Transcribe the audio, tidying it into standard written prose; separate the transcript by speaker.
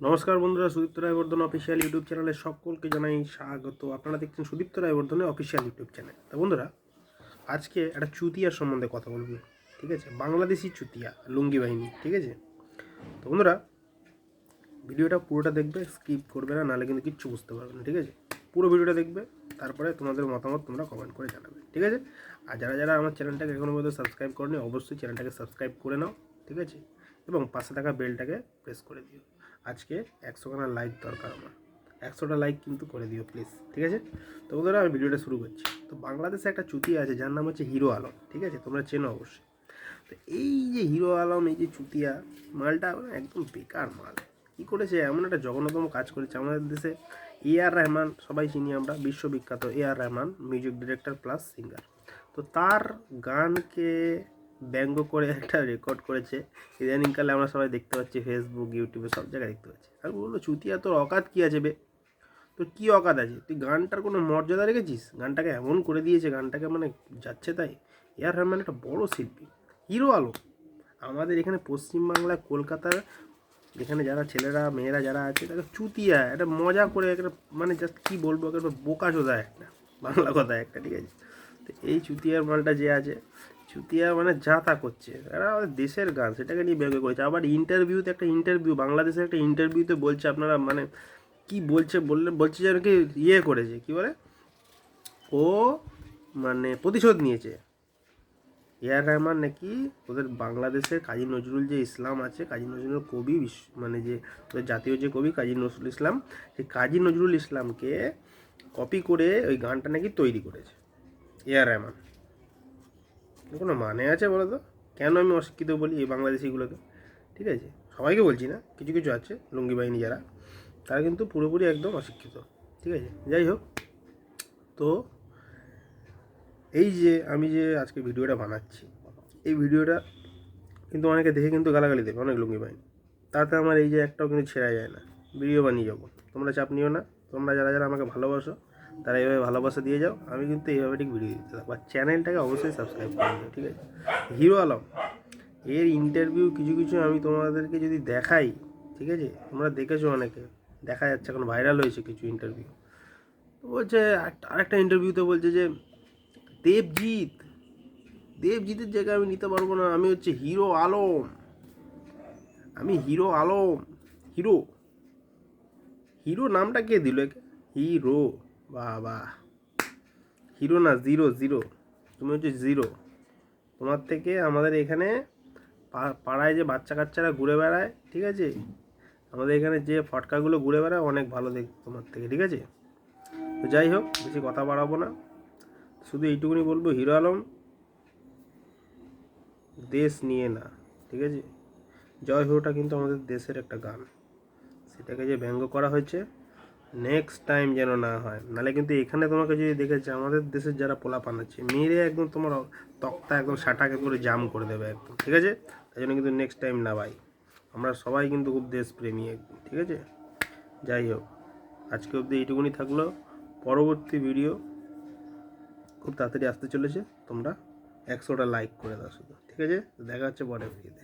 Speaker 1: নমস্কার বন্ধুরা, Sudipta রায়বর্ধন official YouTube চ্যানেলে সকলকে জানাই স্বাগত। আপনারা দেখছেন সুদীপ্ত রায়বর্ধনের অফিসিয়াল ইউটিউব চ্যানেল। তো বন্ধুরা, আজকে একটা চুতিয়ার সম্বন্ধে কথা বলবো, ঠিক আছে? বাংলাদেশি চুতিয়া, লুঙ্গি বাহিনী, ঠিক আছে? তো বন্ধুরা, ভিডিওটা পুরোটা দেখবে, স্কিপ করবে না, নাহলে কিন্তু কিচ্ছু বুঝতে পারবে না, ঠিক আছে? পুরো ভিডিওটা দেখবে, তারপরে তোমাদের মতামত তোমরা কমেন্ট করে জানাবে, ঠিক আছে? আর যারা যারা আমার চ্যানেলটাকে এখনো পর্যন্ত সাবস্ক্রাইব করনি, অবশ্যই চ্যানেলটাকে সাবস্ক্রাইব করে নাও, ঠিক আছে? এবং পাশে থাকা বেলটাকে প্রেস করে দিও। আজকে 100খানা লাইক দরকার আমার, 100টা লাইক কিন্তু করে দিও প্লিজ, ঠিক আছে? তো বন্ধুরা, আমি ভিডিওটা শুরু করছি। তো বাংলাদেশে একটা চুতিয়া আছে যার নাম হচ্ছে হিরো আলম, ঠিক আছে? তোমরা চেনো অবশ্যই। তো এই যে হিরো আলম, এই যে চুতিয়া মালটা একদম বেকার মাল। কী করেছে, এমন একটা জঘন্যতম কাজ করেছে আমাদের দেশে। আর রহমান, সবাই চিনি আমরা, বিশ্ববিখ্যাত R Rahman, music director plus singer. তো তার গানকে ব্যঙ্গ করে একটা রেকর্ড করেছে। ইদানিংকালে আমরা সবাই দেখতে পাচ্ছি, ফেসবুক, ইউটিউবে সব জায়গায় দেখতে পাচ্ছি। আর বললো, চুতিয়া তোর অকাত কী আছে বে? তোর কী অকাত আছে? তুই গানটার কোনো মর্যাদা রেখেছিস? গানটাকে এমন করে দিয়েছে, গানটাকে মানে যাচ্ছে তাই। আর রহমান একটা বড় শিল্পী, হিরো আলম। আমাদের এখানে পশ্চিমবাংলায়, কলকাতার এখানে যারা ছেলেরা মেয়েরা যারা আছে, তাকে চুতিয়া একটা মজা করে একটা, মানে জাস্ট কী বলবো, একটা বোকাচোদা একটা, বাংলা কথা একটা, ঠিক আছে? তো এই চুতিয়ার মালটা যে আছে, চুতিয়া মানে যা তা করছে। এরা আমাদের দেশের গান, সেটাকে নিয়ে ব্যঙ্গ করেছে। আবার ইন্টারভিউতে, একটা ইন্টারভিউ, বাংলাদেশের একটা ইন্টারভিউতে বলছে, আপনারা মানে কি বলছে, বলছে যে কি ইয়ে করেছে, কি বলে, ও মানে প্রতিশোধ নিয়েছে। আর রহমান নাকি ওদের বাংলাদেশের কাজী নজরুল যে ইসলাম আছে, কাজী নজরুল কবি, মানে যে ওদের জাতীয় যে কবি কাজী নজরুল ইসলাম, সেই কাজী নজরুল ইসলামকে কপি করে ওই গানটা নাকি তৈরি করেছে আর রহমান। কোনো মানে আছে বলো তো? কেন আমি অশিক্ষিত বলি এই বাংলাদেশিগুলোকে? ঠিক আছে, সবাইকে বলছি না, কিছু কিছু আছে লুঙ্গি বাহিনী যারা, তারা কিন্তু পুরোপুরি একদম অশিক্ষিত, ঠিক আছে? যাই হোক, তো এই যে আমি যে আজকে ভিডিওটা বানাচ্ছি, এই ভিডিওটা কিন্তু অনেকে দেখে কিন্তু গালাগালি দেবে, অনেক লুঙ্গি বাহিনী। তাতে আমার এই যে একটাও কিন্তু ছেড়া যায় না, ভিডিও বানিয়ে যাবো। তোমরা চাপ নিও না, তোমরা যারা যারা আমাকে ভালোবাসো তারা এইভাবে ভালোবাসা দিয়ে যাও, আমি কিন্তু এইভাবে ঠিক ভিডিও দিতে থাকবো। আর চ্যানেলটাকে অবশ্যই সাবস্ক্রাইব করে দিও, ঠিক আছে? হিরো আলম এর ইন্টারভিউ কিছু কিছু আমি তোমাদেরকে যদি দেখাই, ঠিক আছে? তোমরা দেখেছো, অনেকে দেখা যাচ্ছে, এখন ভাইরাল হয়েছে কিছু ইন্টারভিউ। তো বলছে, আরেকটা ইন্টারভিউতে বলছে যে দেবজিৎ, দেবজিতের জায়গায় আমি নিতে পারবো না, আমি হচ্ছে হিরো আলম, আমি হিরো আলম। হিরো, হিরো নামটা কে দিল একে? হিরো, বাবা! হিরো না, জিরো, জিরো। তুমি হচ্ছে জিরো। তোমার থেকে আমাদের এখানে পাড়ায় যে বাচ্চা কাচ্চারা ঘুরে বেড়ায়, ঠিক আছে? আমাদের এখানে যে ফটকাগুলো ঘুরে বেড়ায় অনেক ভালো দেখ তোমার থেকে, ঠিক আছে? তো যাই হোক, বেশি কথা বাড়াবো না, শুধু এইটুকুনি বলবো, হিরো আলম দেশ নিয়ে না, ঠিক আছে? জয় হোটা কিন্তু আমাদের দেশের একটা গান, সেটাকে যে ব্যঙ্গ করা হয়েছে, নেক্সট টাইম যেন না হয়। নাহলে কিন্তু এখানে তোমাকে যদি দেখেছে, আমাদের দেশের যারা পোলা পানাচ্ছে, মেরে একদম তোমার তক্তা একদম সাটাকে করে জাম করে দেবে একদম, ঠিক আছে? তাই জন্য কিন্তু নেক্সট টাইম না ভাই, আমরা সবাই কিন্তু খুব দেশপ্রেমী একদম, ঠিক আছে? যাই হোক, আজকে অবধি এইটুকুনি থাকলো। পরবর্তী ভিডিও খুব তাড়াতাড়ি আসতে চলেছে, তোমরা 100টা লাইক করে দাও শুধু, ঠিক আছে? দেখা হচ্ছে পরের ভিডিওতে।